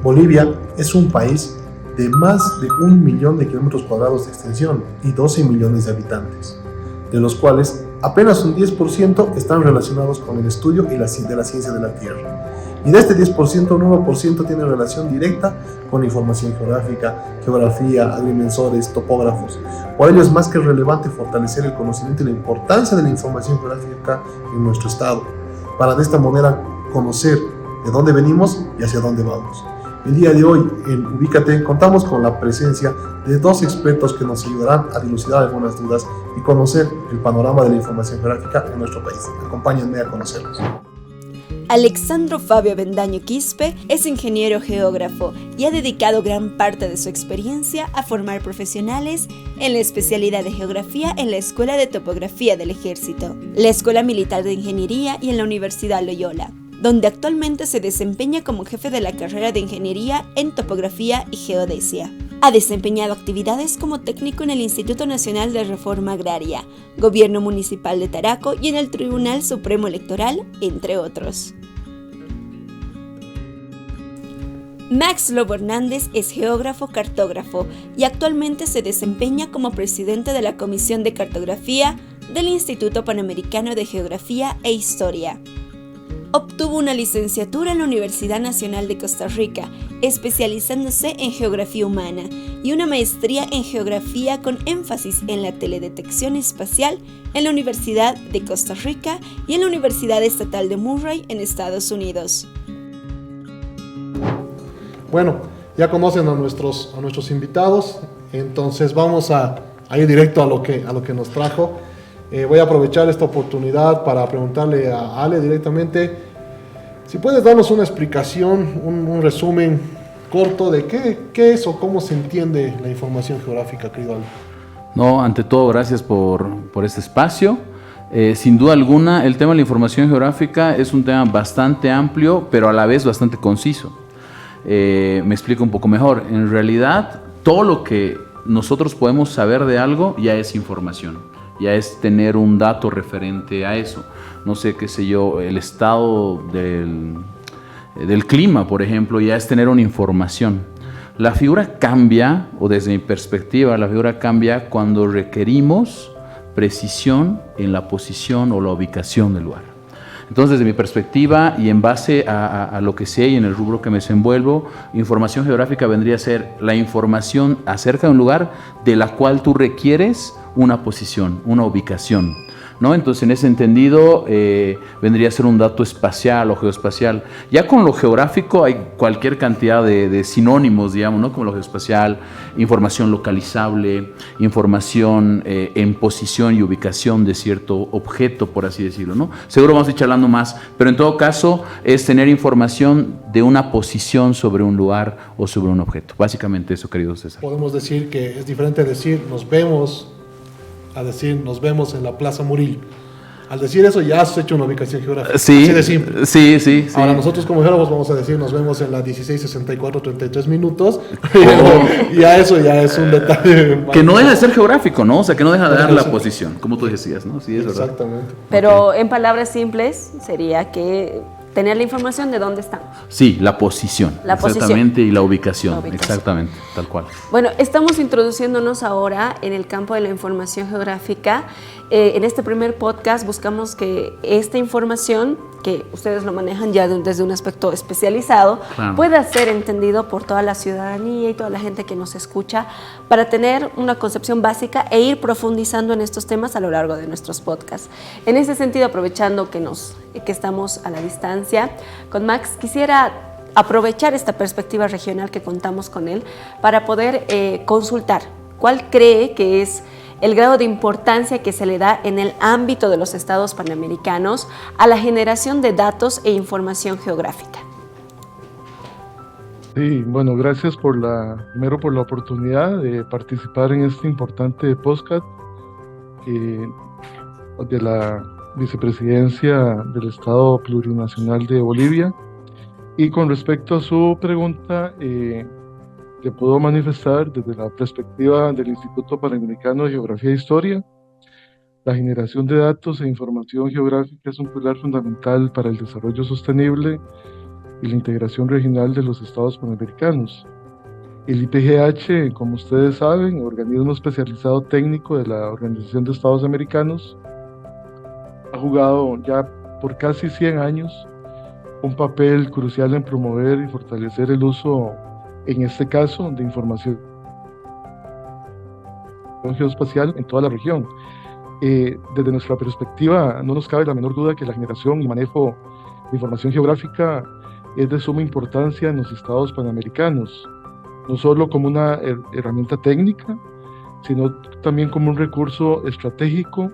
Bolivia es un país de más de 1 millón de kilómetros cuadrados de extensión y 12 millones de habitantes, de los cuales apenas un 10% están relacionados con el estudio de la ciencia de la Tierra. Y de este 10%, un 1% tiene relación directa con información geográfica, geografía, agrimensores, topógrafos. Por ello es más que relevante fortalecer el conocimiento y la importancia de la información geográfica en nuestro estado, para de esta manera conocer de dónde venimos y hacia dónde vamos. El día de hoy en Ubícate contamos con la presencia de 2 expertos que nos ayudarán a dilucidar algunas dudas y conocer el panorama de la información geográfica en nuestro país. Acompáñenme a conocerlos. Alexandro Fabio Avendaño Quispe es ingeniero geógrafo y ha dedicado gran parte de su experiencia a formar profesionales en la especialidad de geografía en la Escuela de Topografía del Ejército, la Escuela Militar de Ingeniería y en la Universidad Loyola, donde actualmente se desempeña como jefe de la carrera de Ingeniería en Topografía y Geodesia. Ha desempeñado actividades como técnico en el Instituto Nacional de Reforma Agraria, Gobierno Municipal de Taraco y en el Tribunal Supremo Electoral, entre otros. Max Lobo Hernández es geógrafo-cartógrafo y actualmente se desempeña como presidente de la Comisión de Cartografía del Instituto Panamericano de Geografía e Historia. Obtuvo una licenciatura en la Universidad Nacional de Costa Rica, especializándose en geografía humana, y una maestría en geografía con énfasis en la teledetección espacial en la Universidad de Costa Rica y en la Universidad Estatal de Murray en Estados Unidos. Bueno, ya conocen a nuestros invitados, entonces vamos a ir directo a lo que nos trajo. Voy a aprovechar esta oportunidad para preguntarle a Ale directamente si puedes darnos una explicación, un resumen corto de qué es o cómo se entiende la información geográfica, querido Ale. No, ante todo, gracias por este espacio. Sin duda alguna, el tema de la información geográfica es un tema bastante amplio, pero a la vez bastante conciso. Me explico un poco mejor. En realidad, todo lo que nosotros podemos saber de algo ya es información. Ya es tener un dato referente a eso. No sé, qué sé yo, el estado del clima, por ejemplo, ya es tener una información. La figura cambia, o desde mi perspectiva, la figura cambia cuando requerimos precisión en la posición o la ubicación del lugar. Entonces, desde mi perspectiva y en base a lo que sé y en el rubro que me desenvuelvo, información geográfica vendría a ser la información acerca de un lugar de la cual tú requieres una posición, una ubicación, ¿no? Entonces, en ese entendido, vendría a ser un dato espacial o geoespacial. Ya con lo geográfico hay cualquier cantidad de sinónimos, digamos, ¿no? Como lo geoespacial, información localizable, información en posición y ubicación de cierto objeto, por así decirlo, ¿no? Seguro vamos a ir charlando más, pero en todo caso es tener información de una posición sobre un lugar o sobre un objeto. Básicamente eso, querido César. Podemos decir que es diferente decir nos vemos a decir nos vemos en la Plaza Muril. Al decir eso ya has hecho una ubicación geográfica. Sí, así de simple. Sí. Ahora nosotros como geólogos vamos a decir nos vemos en la 16:64:33 minutos. Y a eso ya es un detalle. Que no deja de ser geográfico, ¿no? O sea, que no deja de dar la posición, como tú decías, ¿no? Sí, es verdad. Exactamente. Pero en palabras simples sería que tener la información de dónde estamos. Sí, la posición. Exactamente, y la ubicación. Exactamente, tal cual. Bueno, estamos introduciéndonos ahora en el campo de la información geográfica. En este primer podcast buscamos que esta información, que ustedes lo manejan ya desde un aspecto especializado, claro, pueda ser entendido por toda la ciudadanía y toda la gente que nos escucha, para tener una concepción básica e ir profundizando en estos temas a lo largo de nuestros podcasts. En ese sentido, aprovechando que estamos a la distancia, con Max quisiera aprovechar esta perspectiva regional que contamos con él para poder consultar cuál cree que es el grado de importancia que se le da en el ámbito de los estados panamericanos a la generación de datos e información geográfica. Sí, bueno, gracias primero por la oportunidad de participar en este importante podcast de la Vicepresidencia del Estado Plurinacional de Bolivia. Y con respecto a su pregunta, te puedo manifestar desde la perspectiva del Instituto Panamericano de Geografía e Historia, la generación de datos e información geográfica es un pilar fundamental para el desarrollo sostenible y la integración regional de los estados panamericanos. El IPGH, como ustedes saben, organismo especializado técnico de la Organización de Estados Americanos, ha jugado ya por casi 100 años un papel crucial en promover y fortalecer el uso, en este caso, de información geoespacial en toda la región. Desde nuestra perspectiva, no nos cabe la menor duda que la generación y manejo de información geográfica es de suma importancia en los estados panamericanos, no solo como una herramienta técnica, sino también como un recurso estratégico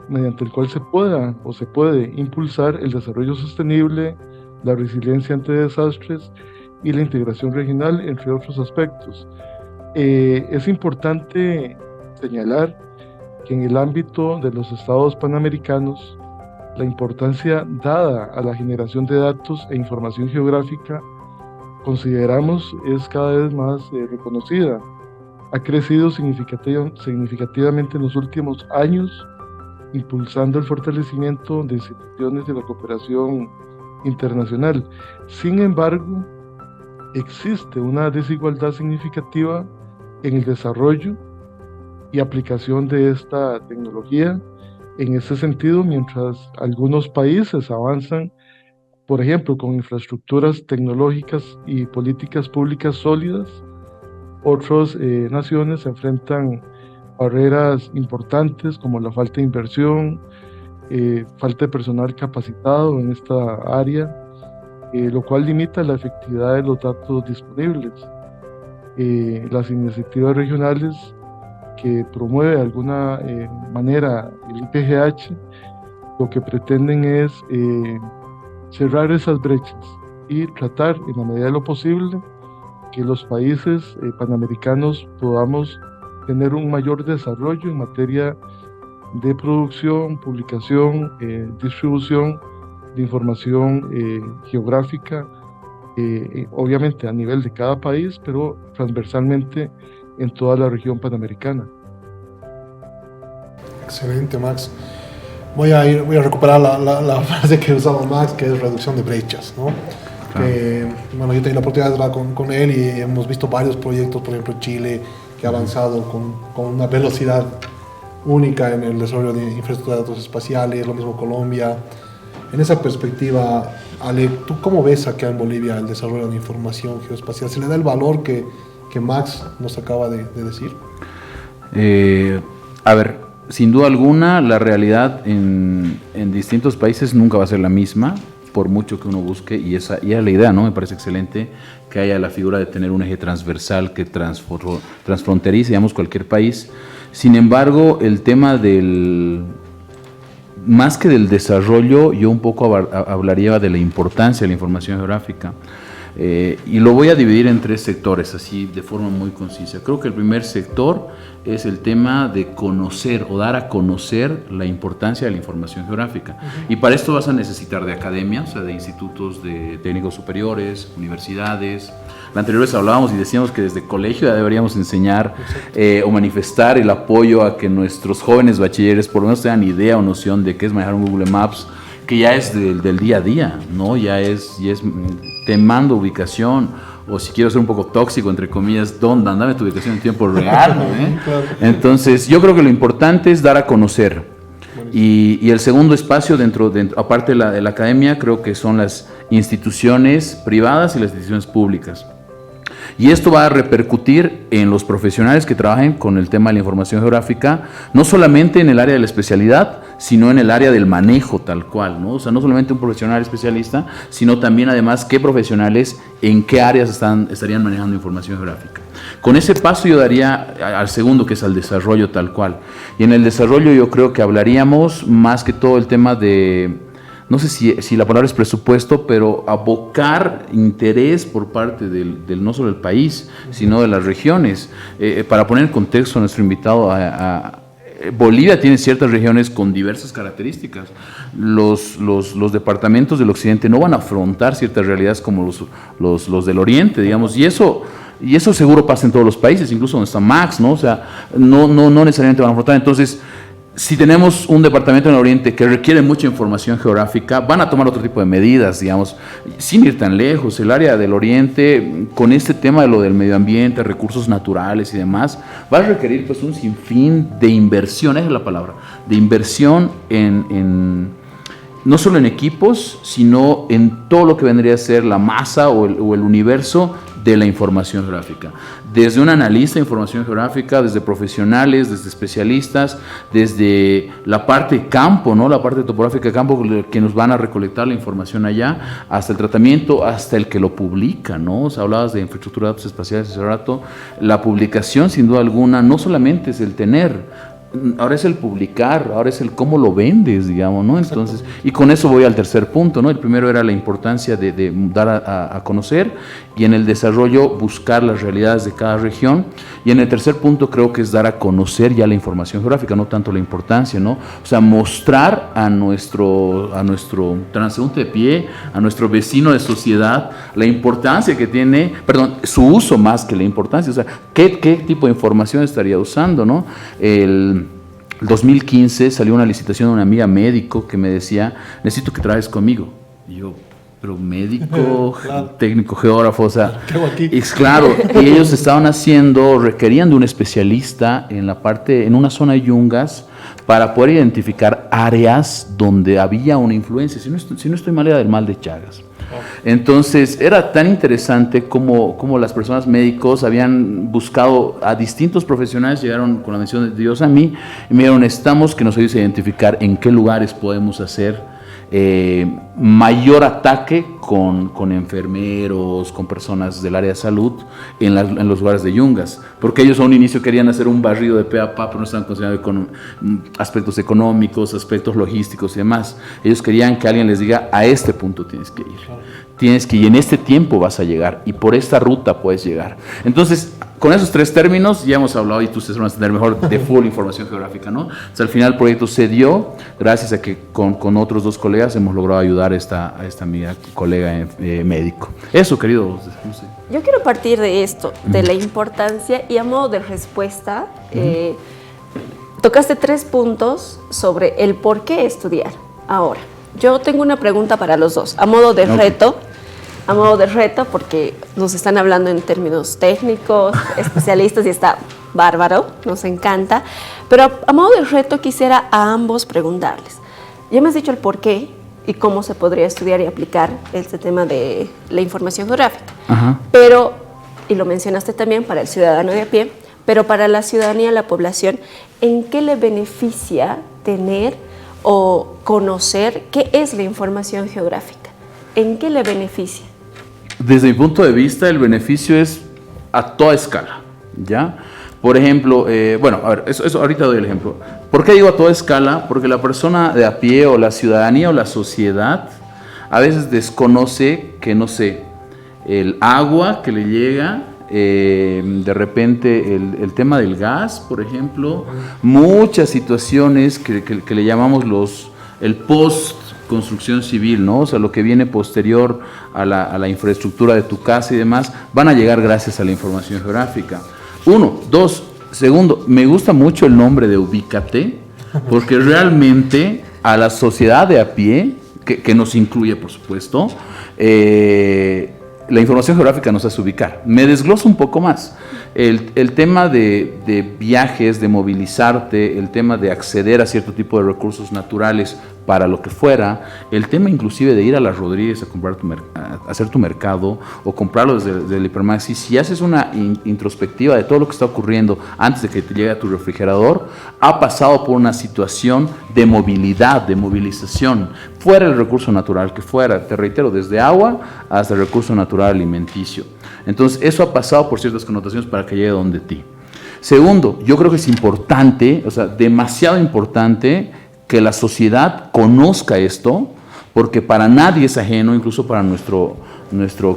mediante el cual se puede impulsar el desarrollo sostenible, la resiliencia ante desastres y la integración regional, entre otros aspectos. Es importante señalar que en el ámbito de los estados panamericanos, la importancia dada a la generación de datos e información geográfica consideramos es cada vez más reconocida. Ha crecido significativamente en los últimos años, impulsando el fortalecimiento de instituciones de la cooperación internacional. Sin embargo, existe una desigualdad significativa en el desarrollo y aplicación de esta tecnología. En ese sentido, mientras algunos países avanzan, por ejemplo, con infraestructuras tecnológicas y políticas públicas sólidas, otras naciones se enfrentan barreras importantes como la falta de inversión, falta de personal capacitado en esta área, lo cual limita la efectividad de los datos disponibles. Las iniciativas regionales que promueve de alguna manera el IPGH, lo que pretenden es cerrar esas brechas y tratar en la medida de lo posible que los países panamericanos podamos tener un mayor desarrollo en materia de producción, publicación, distribución de información geográfica, obviamente a nivel de cada país, pero transversalmente en toda la región panamericana. Excelente, Max. Voy a recuperar la frase que usaba Max, que es reducción de brechas, ¿no? Que, bueno, yo tengo la oportunidad de hablar con él y hemos visto varios proyectos, por ejemplo Chile, que ha avanzado con una velocidad única en el desarrollo de infraestructura de datos espaciales, lo mismo Colombia. En esa perspectiva, Ale, ¿tú cómo ves acá en Bolivia el desarrollo de información geoespacial? ¿Se le da el valor que Max nos acaba de decir? A ver, sin duda alguna, la realidad en distintos países nunca va a ser la misma, por mucho que uno busque, y esa es la idea, ¿no? Me parece excelente que haya la figura de tener un eje transversal que transfronterice, digamos, cualquier país. Sin embargo, el tema más que del desarrollo, yo un poco hablaría de la importancia de la información geográfica. Y lo voy a dividir en 3 sectores, así de forma muy concisa. Creo que el primer sector es el tema de conocer o dar a conocer la importancia de la información geográfica. Y para esto vas a necesitar de academia, o sea, de institutos de técnicos superiores, universidades. La anterior vez hablábamos y decíamos que desde colegio ya deberíamos enseñar o manifestar el apoyo a que nuestros jóvenes bachilleres por lo menos tengan idea o noción de qué es manejar un Google Maps, que ya es del día a día, ¿no? Ya es te mando ubicación, o si quiero ser un poco tóxico, entre comillas, dame tu ubicación en tiempo real, ¿no? Claro. Entonces, yo creo que lo importante es dar a conocer. Y el segundo espacio, aparte de la academia, creo que son las instituciones privadas y las instituciones públicas. Y esto va a repercutir en los profesionales que trabajen con el tema de la información geográfica, no solamente en el área de la especialidad, sino en el área del manejo tal cual, ¿no? O sea, no solamente un profesional especialista, sino también además qué profesionales en qué áreas estarían manejando información geográfica. Con ese paso yo daría al segundo, que es al desarrollo tal cual. Y en el desarrollo yo creo que hablaríamos más que todo el tema de, no sé si la palabra es presupuesto, pero abocar interés por parte del no solo del país, sino de las regiones. Para poner en contexto a nuestro invitado, Bolivia tiene ciertas regiones con diversas características. Los departamentos del occidente no van a afrontar ciertas realidades como los del oriente, digamos, y eso seguro pasa en todos los países, incluso donde está Max, ¿no? O sea, no necesariamente van a afrontar. Entonces, si tenemos un departamento en el Oriente que requiere mucha información geográfica, van a tomar otro tipo de medidas, digamos, sin ir tan lejos. El área del Oriente, con este tema de lo del medio ambiente, recursos naturales y demás, va a requerir pues un sinfín de inversión, esa es la palabra, de inversión no solo en equipos, sino en todo lo que vendría a ser la masa o el universo de la información geográfica. Desde un analista de información geográfica, desde profesionales, desde especialistas, desde la parte campo, ¿no? La parte topográfica de campo, que nos van a recolectar la información allá, hasta el tratamiento, hasta el que lo publica, ¿no? O sea, hablabas de infraestructura de datos espaciales hace rato. La publicación, sin duda alguna, no solamente es el tener, ahora es el publicar, ahora es el cómo lo vendes, digamos, ¿no? Entonces, y con eso voy al tercer punto, ¿no? El primero era la importancia de dar a conocer, y en el desarrollo buscar las realidades de cada región, y en el tercer punto creo que es dar a conocer ya la información geográfica, no tanto la importancia, ¿no? O sea, mostrar a nuestro transeúnte de pie, a nuestro vecino de sociedad, la importancia que tiene, perdón, su uso más que la importancia, o sea, qué tipo de información estaría usando, ¿no? El 2015 salió una licitación de una amiga médico que me decía, necesito que traes conmigo. Y yo, pero médico, claro, técnico, geógrafo, o sea, es claro, y ellos requerían de un especialista en una zona de yungas para poder identificar áreas donde había una influencia, si no estoy mal, era del mal de Chagas. Entonces era tan interesante como las personas médicos habían buscado a distintos profesionales, llegaron con la mención de Dios a mí y me dijeron, necesitamos que nos ayudes a identificar en qué lugares podemos hacer mayor ataque con enfermeros, con personas del área de salud en los lugares de yungas, porque ellos a un inicio querían hacer un barrido de pe a pa, pero no estaban considerando aspectos económicos, aspectos logísticos y demás. Ellos querían que alguien les diga, a este punto tienes que ir, y en este tiempo vas a llegar, y por esta ruta puedes llegar. Entonces, con esos tres términos ya hemos hablado, y tú ustedes van a entender mejor, de full información geográfica, ¿no? O sea, al final el proyecto se dio gracias a que con otros dos colegas hemos logrado ayudar a esta amiga, colega médico. Eso, querido. No sé. Yo quiero partir de esto, de la importancia, y a modo de respuesta, tocaste 3 puntos sobre el por qué estudiar ahora. Yo tengo una pregunta para los dos, a modo de reto. A modo de reto, porque nos están hablando en términos técnicos, especialistas, y está bárbaro, nos encanta. Pero a modo de reto quisiera a ambos preguntarles. Ya me has dicho el por qué y cómo se podría estudiar y aplicar este tema de la información geográfica. Ajá. Pero, y lo mencionaste también para el ciudadano de a pie, pero para la ciudadanía, la población, ¿en qué le beneficia tener o conocer qué es la información geográfica? ¿En qué le beneficia? Desde mi punto de vista, el beneficio es a toda escala, ¿ya? Por ejemplo, a ver, eso ahorita doy el ejemplo. ¿Por qué digo a toda escala? Porque la persona de a pie o la ciudadanía o la sociedad a veces desconoce que, no sé, el agua que le llega, de repente el tema del gas, por ejemplo, muchas situaciones que le llamamos el post-construcción civil, ¿no? O sea, lo que viene posterior a la infraestructura de tu casa y demás, van a llegar gracias a la información geográfica. 1, 2, segundo, me gusta mucho el nombre de Ubícate, porque realmente a la sociedad de a pie, que nos incluye, por supuesto, la información geográfica nos hace ubicar. Me desgloso un poco más. El tema de viajes, de movilizarte, el tema de acceder a cierto tipo de recursos naturales para lo que fuera, el tema inclusive de ir a las Rodríguez a comprar a hacer tu mercado o comprarlo desde el Hipermaxi, si haces una introspectiva de todo lo que está ocurriendo antes de que te llegue a tu refrigerador, ha pasado por una situación de movilidad, de movilización, fuera el recurso natural que fuera, te reitero, desde agua hasta el recurso natural alimenticio. Entonces, eso ha pasado por ciertas connotaciones para que llegue donde ti. Segundo, yo creo que es importante, o sea, demasiado importante, que la sociedad conozca esto, porque para nadie es ajeno, incluso para nuestro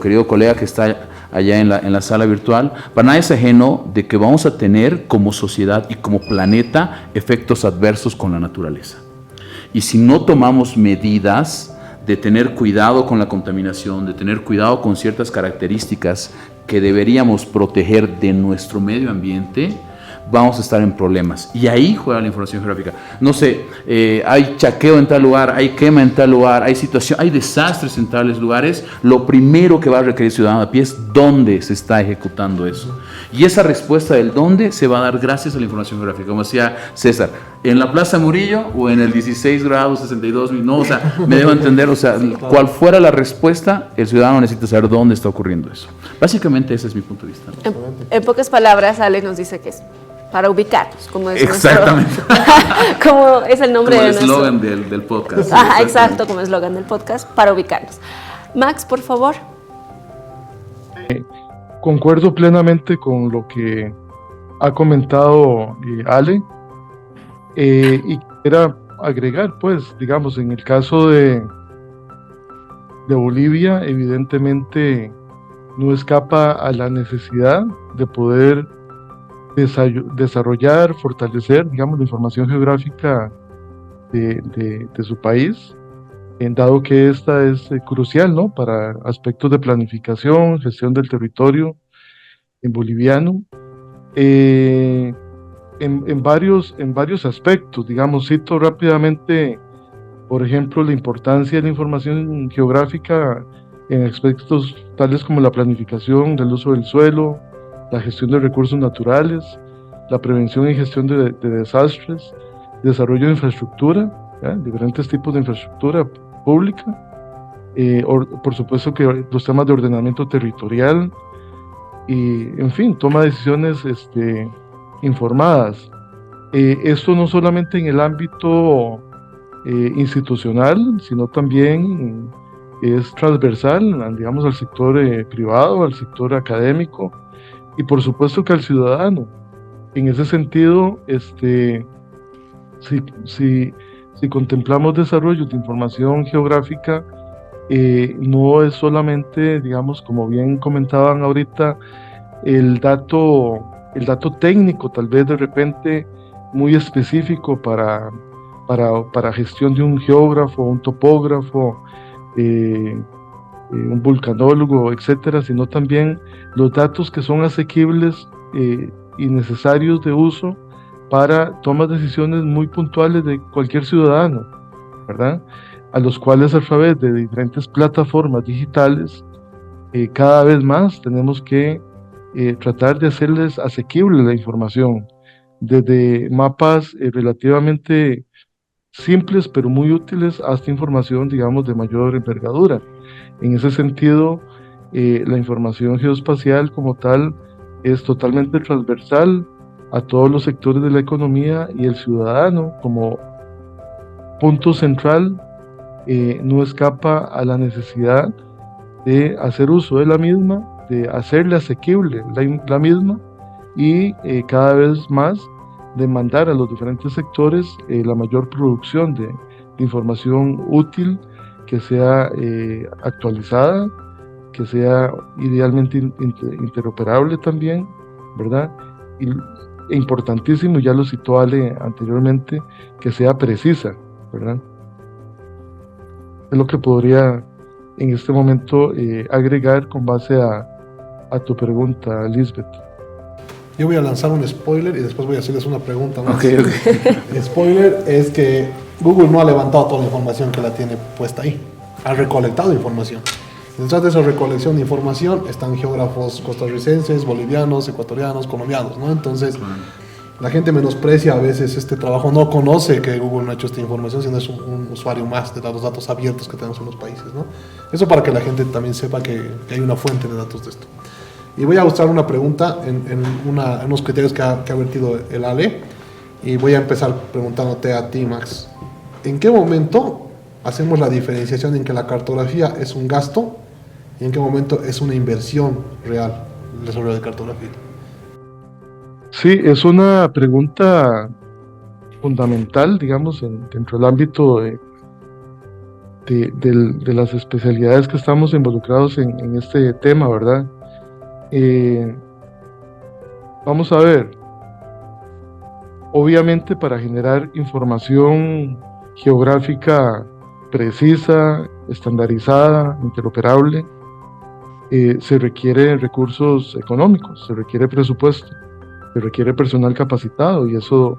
querido colega que está allá en la sala virtual, para nadie es ajeno de que vamos a tener como sociedad y como planeta efectos adversos con la naturaleza. Y si no tomamos medidas de tener cuidado con la contaminación, de tener cuidado con ciertas características que deberíamos proteger de nuestro medio ambiente, vamos a estar en problemas. Y ahí juega la información geográfica. No sé, hay chaqueo en tal lugar, hay quema en tal lugar, hay situación, hay desastres en tales lugares. Lo primero que va a requerir el ciudadano a pie es dónde se está ejecutando eso. Y esa respuesta del dónde se va a dar gracias a la información geográfica. Como decía César, en la Plaza Murillo o en el 16 grados 62, no, o sea, me debo entender, o sea, cual fuera la respuesta, el ciudadano necesita saber dónde está ocurriendo eso. Básicamente ese es mi punto de vista. En pocas palabras, Ale nos dice que es para ubicarnos, como es exactamente. como es el nombre como de el eslogan del podcast. Ajá, exacto, como eslogan del podcast, para ubicarnos. Max, por favor. Concuerdo plenamente con lo que ha comentado Ale, y quisiera agregar, pues, digamos, en el caso de Bolivia, evidentemente no escapa a la necesidad de poder desarrollar, fortalecer, digamos, la información geográfica de su país, dado que esta es crucial, ¿no?, para aspectos de planificación, gestión del territorio en boliviano, en varios aspectos. Digamos, cito rápidamente, por ejemplo, la importancia de la información geográfica en aspectos tales como la planificación del uso del suelo, la gestión de recursos naturales, la prevención y gestión de desastres, desarrollo de infraestructura, ¿ya?, diferentes tipos de infraestructura pública, por supuesto que los temas de ordenamiento territorial y, en fin, toma de decisiones informadas. Esto no solamente en el ámbito institucional, sino también es transversal, digamos, al sector privado, al sector académico y por supuesto que al ciudadano. En ese sentido, si contemplamos desarrollos de información geográfica, no es solamente, digamos, como bien comentaban ahorita, el dato técnico, tal vez de repente muy específico para gestión de un geógrafo, un topógrafo, un vulcanólogo, etcétera, sino también los datos que son asequibles y necesarios de uso para tomar decisiones muy puntuales de cualquier ciudadano, ¿verdad?, a los cuales a través de diferentes plataformas digitales cada vez más tenemos que tratar de hacerles asequible la información, desde mapas relativamente simples pero muy útiles hasta información, digamos, de mayor envergadura. En ese sentido, la información geoespacial como tal es totalmente transversal a todos los sectores de la economía, y el ciudadano como punto central no escapa a la necesidad de hacer uso de la misma, de hacerle asequible la misma y cada vez más demandar a los diferentes sectores la mayor producción de información útil, que sea actualizada, que sea idealmente interoperable también, ¿verdad? E importantísimo, ya lo citó Ale anteriormente, que sea precisa, ¿verdad? Es lo que podría en este momento agregar con base a tu pregunta, Lisbeth. Yo voy a lanzar un spoiler y después voy a hacerles una pregunta más. Okay. El spoiler es que Google no ha levantado toda la información que la tiene puesta ahí. Ha recolectado información. Detrás de esa recolección de información están geógrafos costarricenses, bolivianos, ecuatorianos, colombianos, ¿no? Entonces, la gente menosprecia a veces este trabajo, no conoce que Google no ha hecho esta información, sino es un usuario más de los datos abiertos que tenemos en los países, ¿no? Eso para que la gente también sepa que hay una fuente de datos de esto. Y voy a mostrar una pregunta en unos criterios que ha vertido el Ale, y voy a empezar preguntándote a ti, Max. ¿En qué momento hacemos la diferenciación en que la cartografía es un gasto y en qué momento es una inversión real el desarrollo de cartografía? Sí, es una pregunta fundamental, digamos, dentro del ámbito de las especialidades que estamos involucrados en este tema, ¿verdad? Vamos a ver, obviamente para generar información geográfica precisa, estandarizada, interoperable, se requiere recursos económicos, se requiere presupuesto. se requiere personal capacitado y eso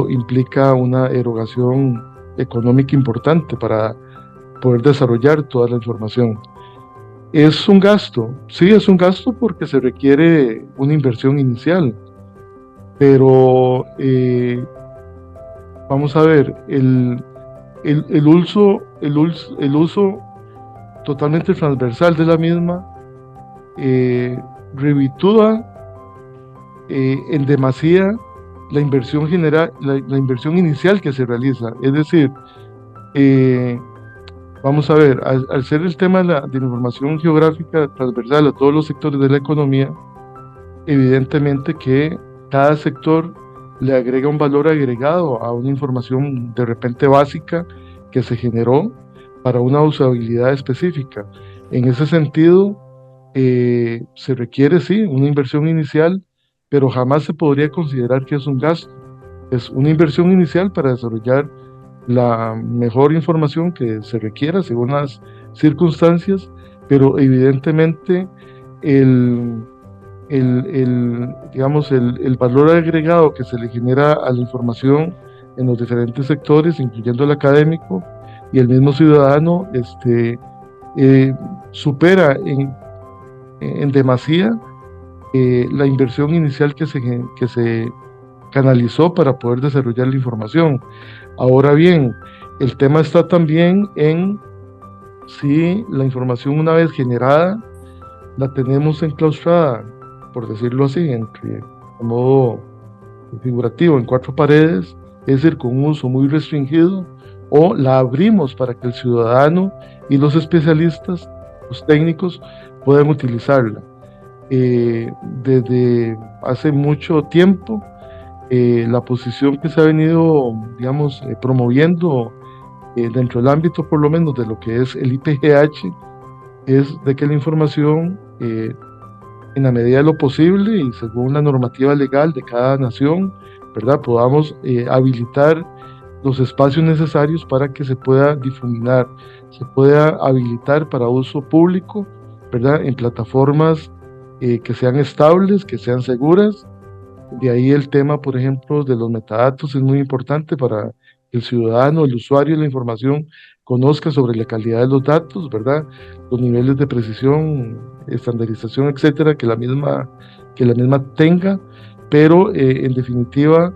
implica una erogación económica importante para poder desarrollar toda la información. ¿Es un gasto? Sí, es un gasto porque se requiere una inversión inicial, pero vamos a ver, el uso totalmente transversal de la misma revitúa en demasía la inversión general, la inversión inicial que se realiza. Es decir, vamos a ver, al ser el tema de la información geográfica transversal a todos los sectores de la economía, evidentemente que cada sector le agrega un valor agregado a una información de repente básica que se generó para una usabilidad específica. En ese sentido, se requiere, sí, una inversión inicial, pero jamás se podría considerar que es un gasto. Es una inversión inicial para desarrollar la mejor información que se requiera según las circunstancias, pero evidentemente digamos, el valor agregado que se le genera a la información en los diferentes sectores, incluyendo el académico y el mismo ciudadano, supera en demasía la inversión inicial que se canalizó para poder desarrollar la información. Ahora bien, el tema está también en si la información una vez generada la tenemos enclaustrada, por decirlo así, de modo figurativo, en 4 paredes, es decir, con un uso muy restringido, o la abrimos para que el ciudadano y los especialistas, los técnicos, puedan utilizarla. Desde hace mucho tiempo, la posición que se ha venido, digamos, promoviendo dentro del ámbito, por lo menos, de lo que es el IPGH, es de que la información, en la medida de lo posible y según la normativa legal de cada nación, ¿verdad?, podamos habilitar los espacios necesarios para que se pueda difuminar, se pueda habilitar para uso público, ¿verdad?, en plataformas que sean estables, que sean seguras. De ahí el tema, por ejemplo, de los metadatos es muy importante para que el ciudadano, el usuario de la información conozca sobre la calidad de los datos, ¿verdad?, los niveles de precisión, estandarización, etcétera, que la misma tenga, pero en definitiva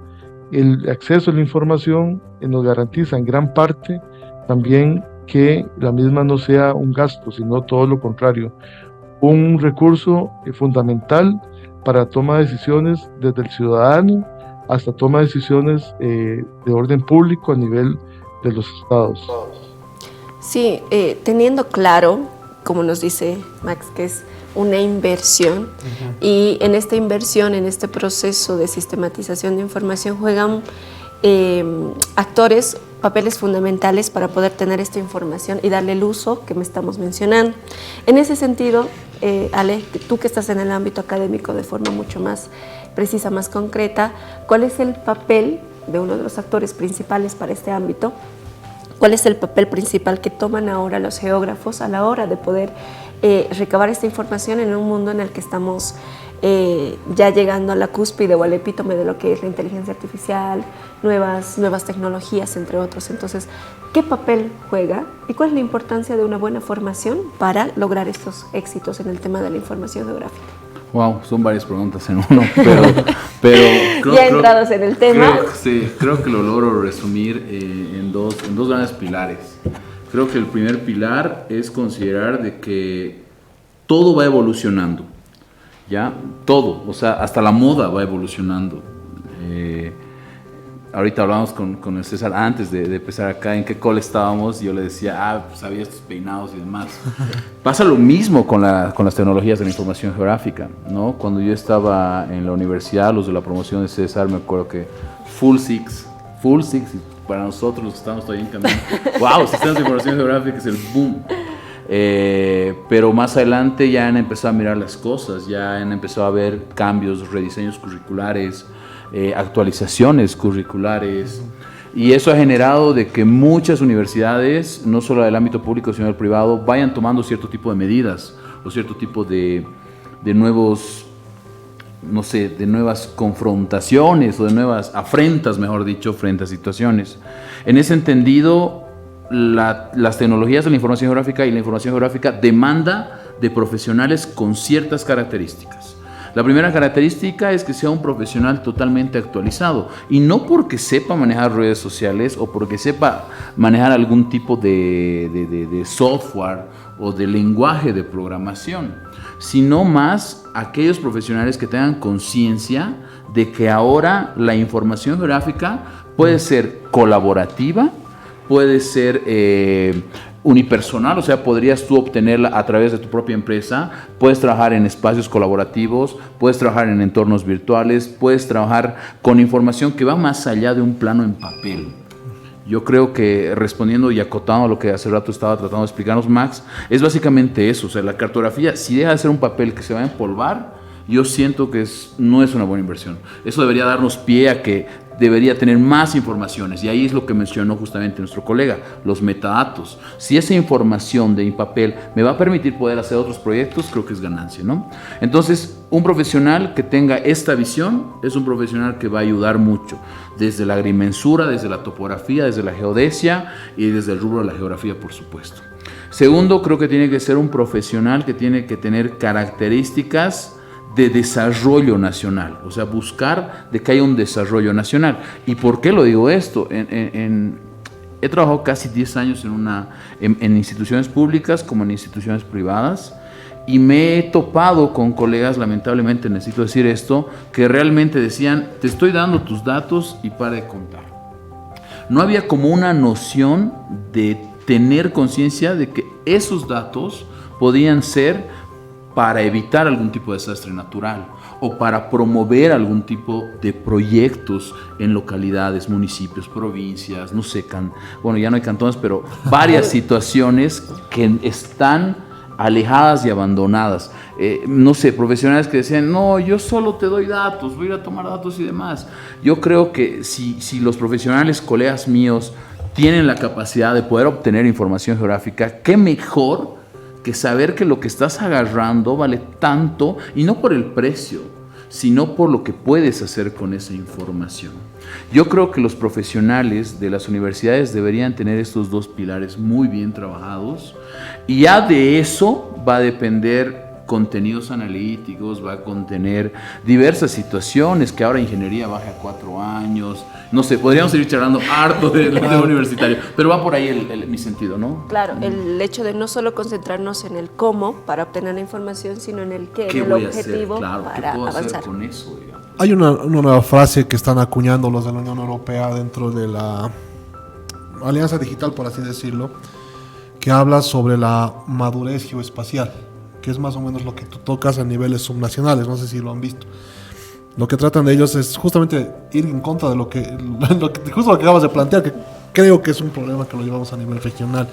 el acceso a la información nos garantiza en gran parte también que la misma no sea un gasto, sino todo lo contrario, un recurso fundamental para toma de decisiones desde el ciudadano hasta toma de decisiones de orden público a nivel de los estados. Sí, teniendo claro, como nos dice Max, que es una inversión, y en esta inversión, en este proceso de sistematización de información, juegan actores, papeles fundamentales para poder tener esta información y darle el uso que me estamos mencionando. En ese sentido, Ale, tú que estás en el ámbito académico de forma mucho más precisa, más concreta, ¿cuál es el papel de uno de los actores principales para este ámbito? ¿Cuál es el papel principal que toman ahora los geógrafos a la hora de poder recabar esta información en un mundo en el que estamos ya llegando a la cúspide o al epítome de lo que es la inteligencia artificial, nuevas tecnologías, entre otros? Entonces, ¿qué papel juega y cuál es la importancia de una buena formación para lograr estos éxitos en el tema de la información geográfica? Wow, son varias preguntas en uno, pero ya entrados en el tema. Creo que lo logro resumir en dos grandes pilares. Creo que el primer pilar es considerar de que todo va evolucionando, ¿ya? Todo, o sea, hasta la moda va evolucionando. Ahorita hablábamos con el César antes de empezar acá, en qué call estábamos, y yo le decía, pues había estos peinados y demás. Pasa lo mismo con las tecnologías de la información geográfica, ¿no? Cuando yo estaba en la universidad, los de la promoción de César, me acuerdo que Full Six, para nosotros los que estamos todavía en camino, wow, sistemas de información geográfica es el boom. Pero más adelante ya han empezado a mirar las cosas, ya han empezado a ver cambios, rediseños curriculares, actualizaciones curriculares, y eso ha generado de que muchas universidades, no solo del ámbito público sino del privado, vayan tomando cierto tipo de medidas o cierto tipo de nuevos no sé, de nuevas confrontaciones o de nuevas afrentas, mejor dicho, frente a situaciones. En ese entendido, las tecnologías de la información geográfica y la información geográfica demanda de profesionales con ciertas características. La primera característica es que sea un profesional totalmente actualizado, y no porque sepa manejar redes sociales o porque sepa manejar algún tipo de software o de lenguaje de programación, sino más aquellos profesionales que tengan conciencia de que ahora la información geográfica puede ser colaborativa, puede ser unipersonal, o sea, podrías tú obtenerla a través de tu propia empresa, puedes trabajar en espacios colaborativos, puedes trabajar en entornos virtuales, puedes trabajar con información que va más allá de un plano en papel. Yo creo que, respondiendo y acotando a lo que hace rato estaba tratando de explicarnos Max, es básicamente eso. O sea, la cartografía, si deja de ser un papel que se va a empolvar, yo siento que no es una buena inversión. Eso debería darnos pie a que debería tener más informaciones, y ahí es lo que mencionó justamente nuestro colega, los metadatos. Si esa información de mi papel me va a permitir poder hacer otros proyectos, creo que es ganancia, ¿no? Entonces, un profesional que tenga esta visión es un profesional que va a ayudar mucho, desde la agrimensura, desde la topografía, desde la geodesia y desde el rubro de la geografía, por supuesto. Segundo, creo que tiene que ser un profesional que tiene que tener características de desarrollo nacional, o sea, buscar de que haya un desarrollo nacional. ¿Y por qué lo digo esto? He trabajado casi 10 años en instituciones públicas como en instituciones privadas, y me he topado con colegas, lamentablemente necesito decir esto, que realmente decían: te estoy dando tus datos y para de contar. No había como una noción de tener conciencia de que esos datos podían ser para evitar algún tipo de desastre natural o para promover algún tipo de proyectos en localidades, municipios, provincias, no sé, bueno, ya no hay cantones, pero varias situaciones que están alejadas y abandonadas. No sé, profesionales que decían: no, yo solo te doy datos, voy a ir a tomar datos y demás. Yo creo que si los profesionales, colegas míos, tienen la capacidad de poder obtener información geográfica, qué mejor que saber que lo que estás agarrando vale tanto, y no por el precio, sino por lo que puedes hacer con esa información. Yo creo que los profesionales de las universidades deberían tener estos dos pilares muy bien trabajados, y ya de eso va a depender contenidos analíticos, va a contener diversas situaciones, que ahora ingeniería baja a 4 años, no sé, podríamos seguir charlando harto de universitario, pero va por ahí mi sentido, ¿no? Claro, el hecho de no solo concentrarnos en el cómo para obtener la información, sino en el qué, en el voy objetivo a hacer? Claro, para ¿qué puedo avanzar. hacer con eso, digamos? Hay una nueva frase que están acuñando los de la Unión Europea dentro de la Alianza Digital, por así decirlo, que habla sobre la madurez geoespacial, que es más o menos lo que tú tocas a niveles subnacionales, no sé si lo han visto. Lo que tratan de ellos es justamente ir en contra de justo lo que acabas de plantear, que creo que es un problema que lo llevamos a nivel regional,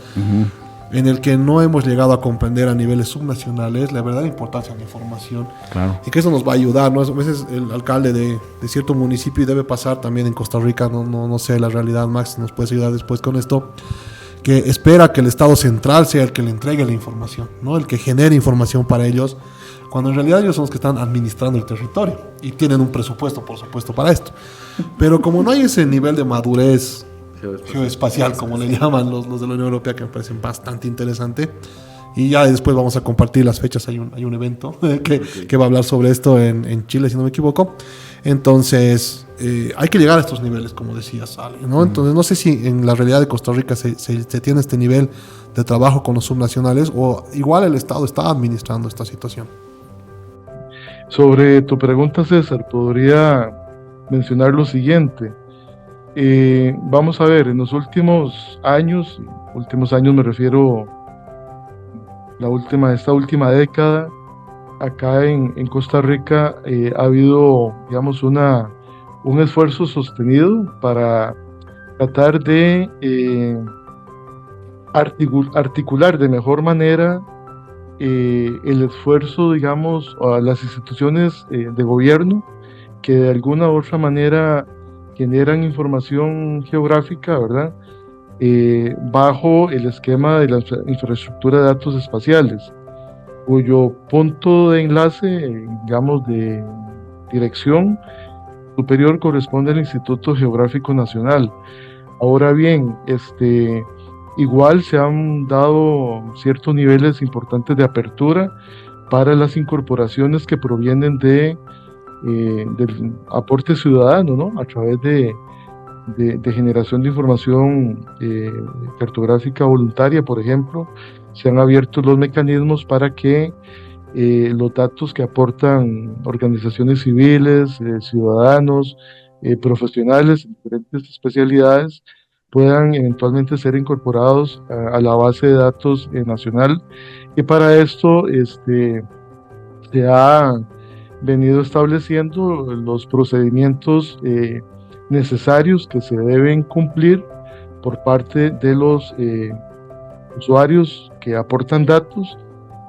en el que no hemos llegado a comprender a niveles subnacionales la verdadera importancia de la información. Claro. Y que eso nos va a ayudar, ¿no? A veces el alcalde de cierto municipio, y debe pasar también en Costa Rica, no sé la realidad, Max nos puedes ayudar después con esto, que espera que el Estado central sea el que le entregue la información, ¿no? El que genere información para ellos, cuando en realidad ellos son los que están administrando el territorio y tienen un presupuesto, por supuesto, para esto. Pero como no hay ese nivel de madurez geoespacial, como le llaman los de la Unión Europea, que me parecen bastante interesante, y ya después vamos a compartir las fechas. Hay un evento que va a hablar sobre esto en Chile, si no me equivoco. Entonces hay que llegar a estos niveles, como decías, Ale, ¿no? Entonces no sé si en la realidad de Costa Rica se tiene este nivel de trabajo con los subnacionales, o igual el Estado está administrando esta situación. Sobre tu pregunta, César, podría mencionar lo siguiente. Vamos a ver, en los últimos años me refiero esta última década, acá en Costa Rica ha habido, digamos, un esfuerzo sostenido para tratar de articular de mejor manera el esfuerzo, digamos, a las instituciones de gobierno que de alguna u otra manera generan información geográfica, ¿verdad? Bajo el esquema de la infraestructura de datos espaciales, cuyo punto de enlace, digamos, de dirección superior corresponde al Instituto Geográfico Nacional. Ahora bien, igual se han dado ciertos niveles importantes de apertura para las incorporaciones que provienen del aporte ciudadano, ¿no? A través de generación de información cartográfica voluntaria, por ejemplo, se han abierto los mecanismos para que los datos que aportan organizaciones civiles, ciudadanos, profesionales en diferentes especialidades puedan eventualmente ser incorporados a la base de datos nacional, y para esto se ha venido estableciendo los procedimientos necesarios que se deben cumplir por parte de los usuarios que aportan datos,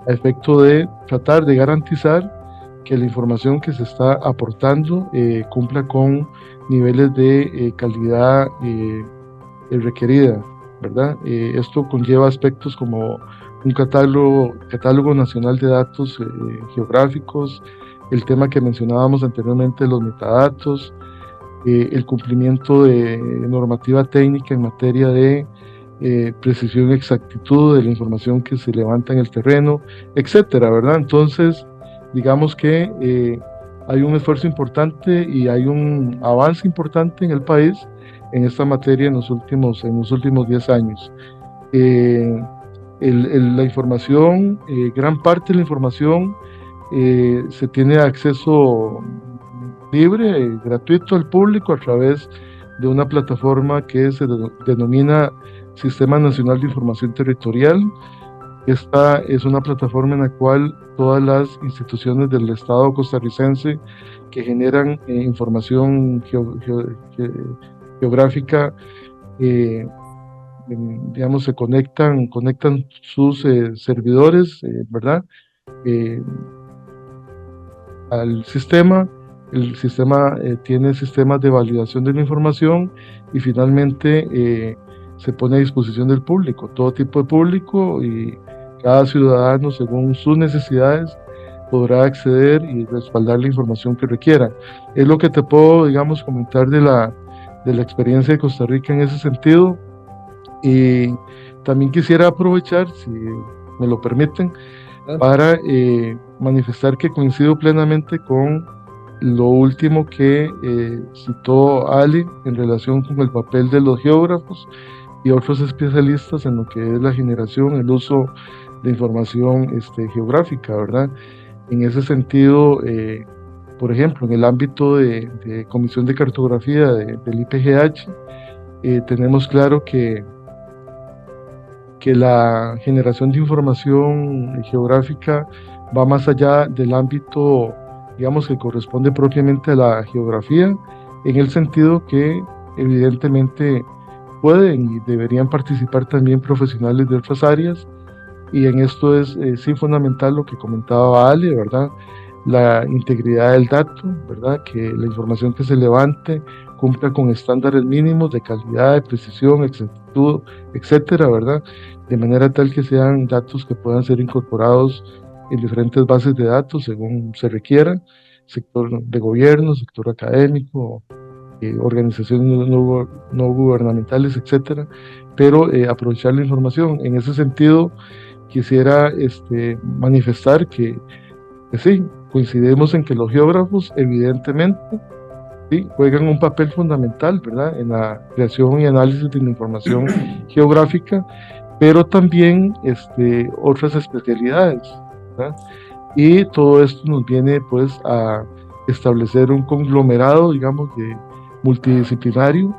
a efecto de tratar de garantizar que la información que se está aportando cumpla con niveles de calidad requerida, ¿verdad? Esto conlleva aspectos como un catálogo nacional de datos geográficos, el tema que mencionábamos anteriormente, los metadatos, el cumplimiento de normativa técnica en materia de precisión y exactitud de la información que se levanta en el terreno, etcétera, ¿verdad? Entonces, digamos que hay un esfuerzo importante y hay un avance importante en el país en esta materia en los últimos 10 años. La información, gran parte de la información se tiene acceso libre, gratuito al público a través de una plataforma que se denomina Sistema Nacional de Información Territorial. Esta es una plataforma en la cual todas las instituciones del Estado costarricense que generan información geográfica, digamos, se conectan sus servidores, ¿verdad? Al sistema. El sistema tiene sistemas de validación de la información y finalmente se pone a disposición del público, todo tipo de público, y cada ciudadano, según sus necesidades, podrá acceder y respaldar la información que requiera. Es lo que te puedo, digamos, comentar de la experiencia de Costa Rica en ese sentido. Y también quisiera aprovechar, si me lo permiten, para manifestar que coincido plenamente con lo último que citó Ali en relación con el papel de los geógrafos y otros especialistas en lo que es la generación, el uso de información geográfica, ¿verdad? En ese sentido, por ejemplo, en el ámbito de Comisión de Cartografía del IPGH, tenemos claro que la generación de información geográfica va más allá del ámbito, digamos, que corresponde propiamente a la geografía, en el sentido que evidentemente pueden y deberían participar también profesionales de otras áreas, y en esto es sí fundamental lo que comentaba Ale, ¿verdad? La integridad del dato, ¿verdad? Que la información que se levante cumpla con estándares mínimos de calidad, de precisión, exactitud, etcétera, ¿verdad? De manera tal que sean datos que puedan ser incorporados en diferentes bases de datos según se requiera, sector de gobierno, sector académico, organizaciones no gubernamentales, etcétera, pero aprovechar la información. En ese sentido, quisiera manifestar que sí, coincidimos en que los geógrafos evidentemente sí, juegan un papel fundamental, ¿verdad?, en la creación y análisis de la información geográfica, pero también otras especialidades, ¿verdad? Y todo esto nos viene pues a establecer un conglomerado, digamos, de multidisciplinario,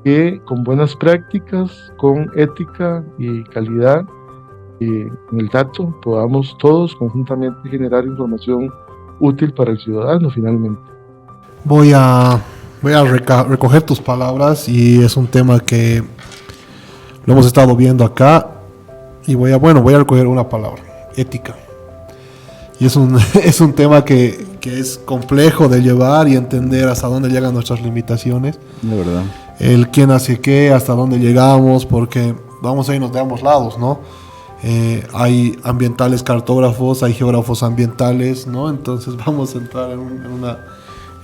que con buenas prácticas, con ética y calidad en el dato, podamos todos conjuntamente generar información útil para el ciudadano finalmente. Voy a recoger tus palabras, y es un tema que lo hemos estado viendo acá, y voy a recoger una palabra: ética. Y es un tema que es complejo de llevar y entender hasta dónde llegan nuestras limitaciones. De verdad. El quién hace qué, hasta dónde llegamos, porque vamos a irnos de ambos lados, ¿no? Hay ambientales cartógrafos, hay geógrafos ambientales, ¿no? Entonces vamos a entrar en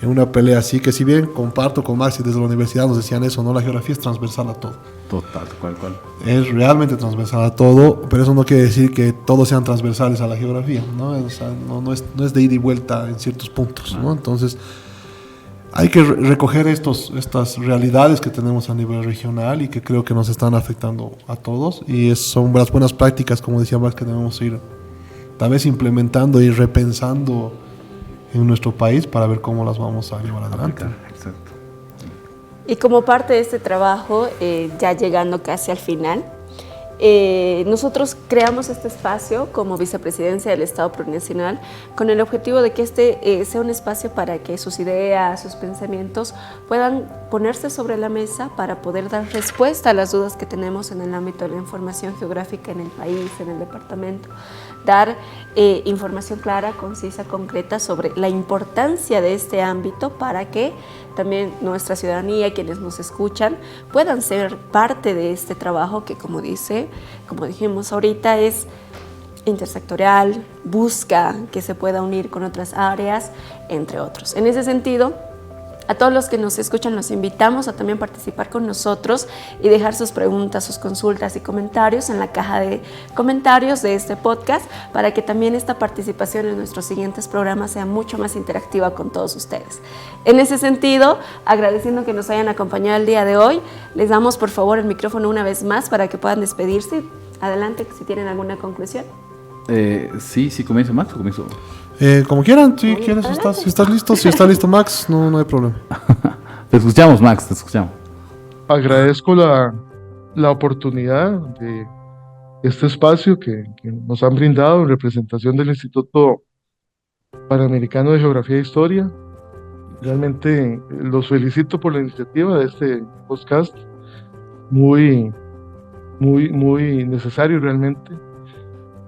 en una pelea así, que si bien comparto con Max y desde la universidad nos decían eso, ¿no? La geografía es transversal a todo. Total, cual. Es realmente transversal a todo, pero eso no quiere decir que todos sean transversales a la geografía, ¿no? O sea, no es de ida y vuelta en ciertos puntos, ¿no? Entonces, hay que recoger estas realidades que tenemos a nivel regional y que creo que nos están afectando a todos, y son las buenas prácticas, como decía Max, que debemos ir tal vez implementando y repensando en nuestro país para ver cómo las vamos a llevar adelante. Exacto. Y como parte de este trabajo, ya llegando casi al final, nosotros creamos este espacio como Vicepresidencia del Estado Plurinacional con el objetivo de que este sea un espacio para que sus ideas, sus pensamientos puedan ponerse sobre la mesa para poder dar respuesta a las dudas que tenemos en el ámbito de la información geográfica en el país, en el departamento. Dar información clara, concisa, concreta sobre la importancia de este ámbito para que también nuestra ciudadanía, quienes nos escuchan, puedan ser parte de este trabajo que, como dijimos ahorita, es intersectorial, busca que se pueda unir con otras áreas, entre otros. En ese sentido, a todos los que nos escuchan los invitamos a también participar con nosotros y dejar sus preguntas, sus consultas y comentarios en la caja de comentarios de este podcast para que también esta participación en nuestros siguientes programas sea mucho más interactiva con todos ustedes. En ese sentido, agradeciendo que nos hayan acompañado el día de hoy, les damos por favor el micrófono una vez más para que puedan despedirse. Adelante si tienen alguna conclusión. Sí, comienza Max o comienzo. Como quieran, si quieres, si estás listo, si está listo Max, no hay problema. Te escuchamos, Max, te escuchamos. Agradezco la oportunidad de este espacio que nos han brindado en representación del Instituto Panamericano de Geografía e Historia. Realmente los felicito por la iniciativa de este podcast, muy necesario realmente.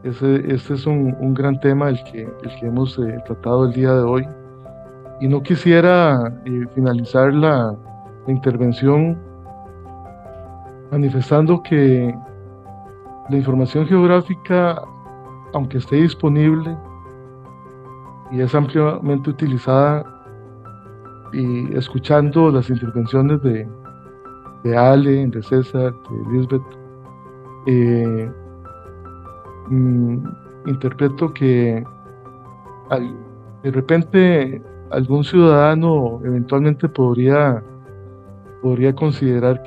Este es un gran tema el que hemos tratado el día de hoy, y no quisiera finalizar la intervención manifestando que la información geográfica, aunque esté disponible y es ampliamente utilizada, y escuchando las intervenciones de Ale, de César, de Lisbeth, interpreto que de repente algún ciudadano eventualmente podría considerar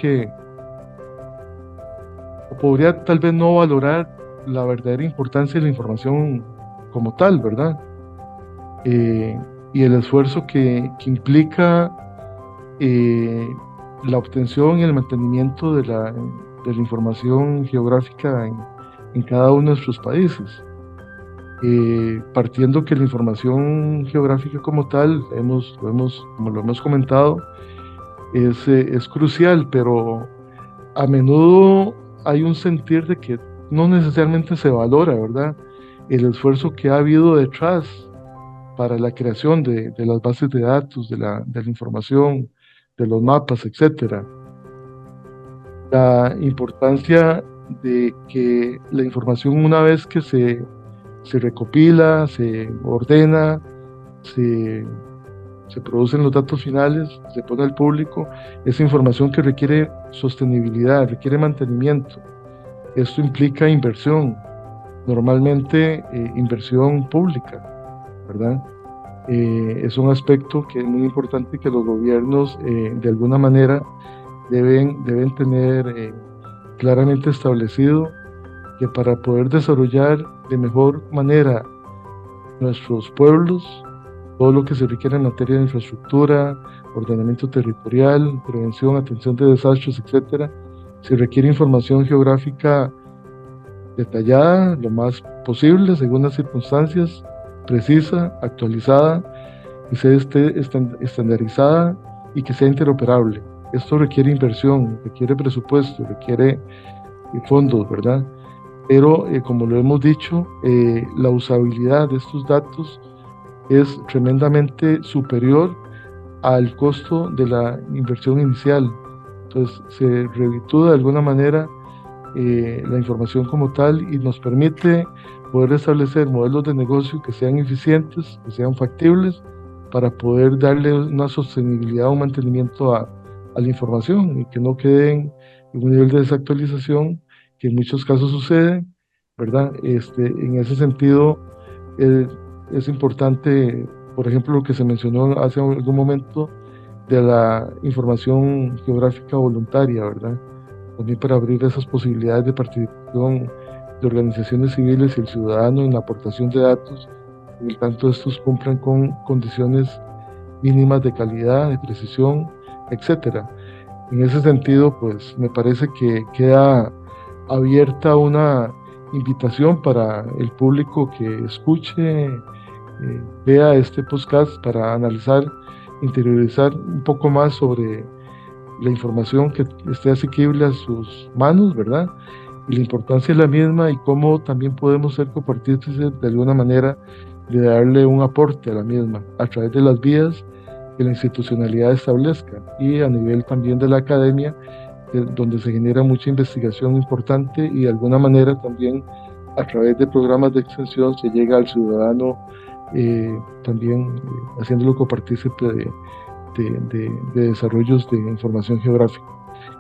o podría tal vez no valorar la verdadera importancia de la información como tal, ¿verdad? Y el esfuerzo que implica la obtención y el mantenimiento de la información geográfica en cada uno de nuestros países, partiendo que la información geográfica como tal, como lo hemos comentado, es crucial, pero a menudo hay un sentir de que no necesariamente se valora, ¿verdad?, el esfuerzo que ha habido detrás para la creación de las bases de datos, de la información, de los mapas, etc. La importancia de que la información, una vez que se recopila, se ordena, se producen los datos finales, se pone al público, esa información que requiere sostenibilidad, requiere mantenimiento. Esto implica inversión, normalmente inversión pública, ¿verdad? Es un aspecto que es muy importante, que los gobiernos de alguna manera deben tener claramente establecido, que para poder desarrollar de mejor manera nuestros pueblos, todo lo que se requiere en materia de infraestructura, ordenamiento territorial, prevención, atención de desastres, etc., se requiere información geográfica detallada, lo más posible, según las circunstancias, precisa, actualizada, y sea estandarizada y que sea interoperable. Esto requiere inversión, requiere presupuesto, requiere fondos, ¿verdad? Pero, como lo hemos dicho, la usabilidad de estos datos es tremendamente superior al costo de la inversión inicial. Entonces, se reditúa de alguna manera la información como tal, y nos permite poder establecer modelos de negocio que sean eficientes, que sean factibles, para poder darle una sostenibilidad, un mantenimiento a la información y que no queden en un nivel de desactualización que en muchos casos sucede, ¿verdad? En ese sentido, es importante, por ejemplo, lo que se mencionó hace algún momento de la información geográfica voluntaria, ¿verdad? También para abrir esas posibilidades de participación de organizaciones civiles y el ciudadano en la aportación de datos, y tanto estos cumplan con condiciones mínimas de calidad, de precisión, etcétera. En ese sentido, pues me parece que queda abierta una invitación para el público que escuche, vea este podcast para analizar, interiorizar un poco más sobre la información que esté asequible a sus manos, ¿verdad? Y la importancia de la misma y cómo también podemos ser copartícipes de alguna manera de darle un aporte a la misma a través de las vías que la institucionalidad establezca y a nivel también de la academia, donde se genera mucha investigación importante y de alguna manera también a través de programas de extensión se llega al ciudadano también haciéndolo copartícipe de desarrollos de información geográfica.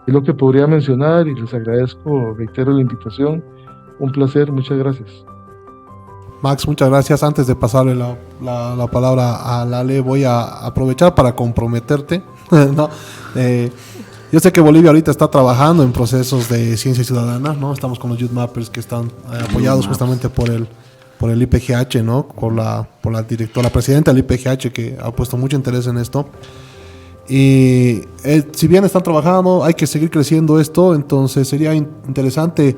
Es lo que podría mencionar y les agradezco, reitero la invitación, un placer, muchas gracias. Max, muchas gracias. Antes de pasarle la palabra a Lale, voy a aprovechar para comprometerte. ¿No? Yo sé que Bolivia ahorita está trabajando en procesos de ciencia ciudadana, ¿no? Estamos con los Youth Mappers que están apoyados justamente por el IPGH, ¿no? Por la directora, la presidenta del IPGH, que ha puesto mucho interés en esto. Y si bien están trabajando, hay que seguir creciendo esto, entonces sería interesante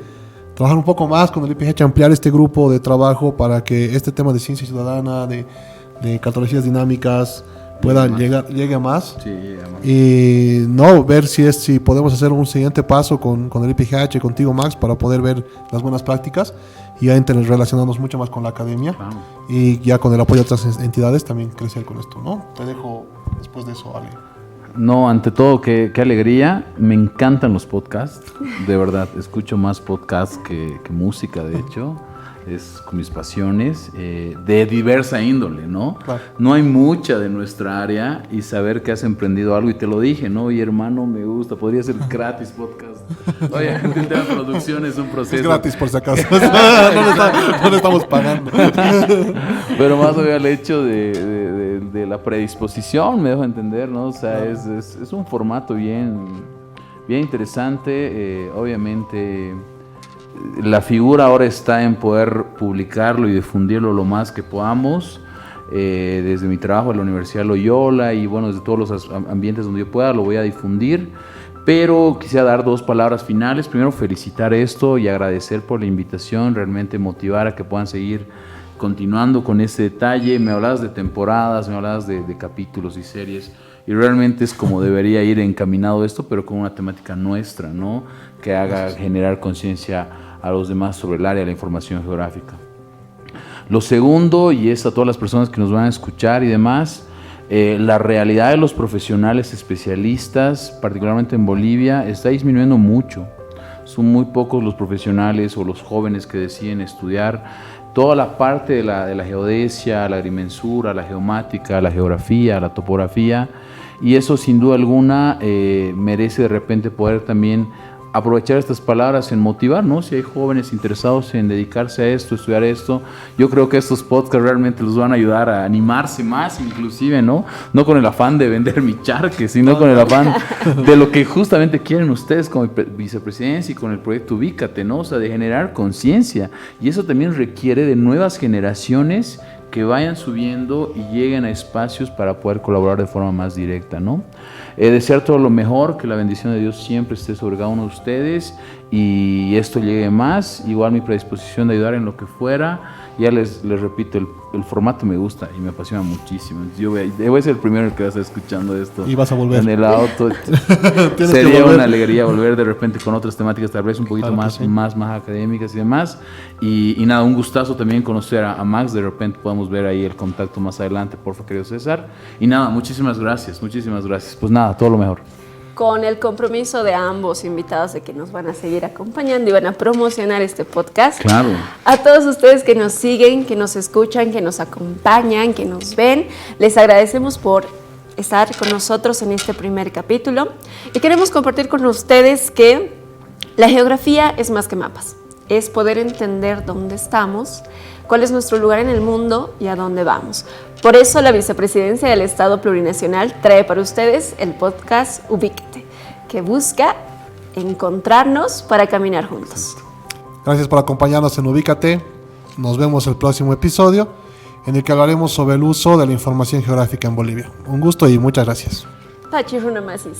trabajar un poco más con el IPGH, ampliar este grupo de trabajo para que este tema de ciencia ciudadana, de cartografías dinámicas, llegue a más. Sí, llega más. Y no, ver si podemos hacer un siguiente paso con el IPGH, contigo, Max, para poder ver las buenas prácticas y ya relacionarnos mucho más con la academia. Y ya con el apoyo de otras entidades también crecer con esto, ¿no? Te dejo después de eso, Ale. No, ante todo, qué alegría. Me encantan los podcasts, de verdad. Escucho más podcasts que música, de hecho. Es con mis pasiones de diversa índole, ¿no? Claro. No hay mucha de nuestra área y saber que has emprendido algo, y te lo dije, ¿no? Y hermano, me gusta, podría ser gratis podcast. Obviamente el tema de producción es un proceso. Es gratis por si acaso. no le estamos pagando. Pero más obvio el hecho de la predisposición, me dejo entender, ¿no? O sea, es un formato bien interesante, obviamente. La figura ahora está en poder publicarlo y difundirlo lo más que podamos, desde mi trabajo en la Universidad Loyola y bueno, desde todos los ambientes donde yo pueda lo voy a difundir, pero quisiera dar 2 palabras finales. Primero, felicitar esto y agradecer por la invitación, realmente motivar a que puedan seguir continuando con este detalle. Me hablabas de temporadas, me hablabas de capítulos y series, y realmente es como debería ir encaminado esto, pero con una temática nuestra, ¿no? Que haga generar conciencia a los demás sobre el área de la información geográfica. Lo segundo, y es a todas las personas que nos van a escuchar y demás, la realidad de los profesionales especialistas, particularmente en Bolivia, está disminuyendo mucho. Son muy pocos los profesionales o los jóvenes que deciden estudiar toda la parte de la geodesia, la agrimensura, la geomática, la geografía, la topografía, y eso sin duda alguna merece de repente poder también aprovechar estas palabras en motivar, ¿no? Si hay jóvenes interesados en dedicarse a esto, estudiar esto, yo creo que estos podcasts realmente los van a ayudar a animarse más, inclusive, ¿no? No con el afán de vender mi charque, sino con el afán de lo que justamente quieren ustedes como vicepresidencia y con el proyecto Ubícate, ¿no? O sea, de generar conciencia. Y eso también requiere de nuevas generaciones que vayan subiendo y lleguen a espacios para poder colaborar de forma más directa, ¿no? Desear todo lo mejor, que la bendición de Dios siempre esté sobre cada uno de ustedes y esto llegue más. Igual mi predisposición de ayudar en lo que fuera. Ya les repito, el formato me gusta y me apasiona muchísimo. Yo voy a ser el primero el que va a estar escuchando esto. Y vas a volver. En el auto. Sería una alegría volver de repente con otras temáticas, tal vez un poquito más académicas y demás. Y nada, un gustazo también conocer a Max. De repente podemos ver ahí el contacto más adelante, por favor, querido César. Y nada, muchísimas gracias. Pues nada, todo lo mejor. con el compromiso de ambos invitados de que nos van a seguir acompañando y van a promocionar este podcast. Claro. A todos ustedes que nos siguen, que nos escuchan, que nos acompañan, que nos ven, les agradecemos por estar con nosotros en este primer capítulo y queremos compartir con ustedes que la geografía es más que mapas, es poder entender dónde estamos, cuál es nuestro lugar en el mundo y a dónde vamos. Por eso la Vicepresidencia del Estado Plurinacional trae para ustedes el podcast Ubíquete, que busca encontrarnos para caminar juntos. Gracias por acompañarnos en Ubícate. Nos vemos el próximo episodio, en el que hablaremos sobre el uso de la información geográfica en Bolivia. Un gusto y muchas gracias. Pachiruna Masis.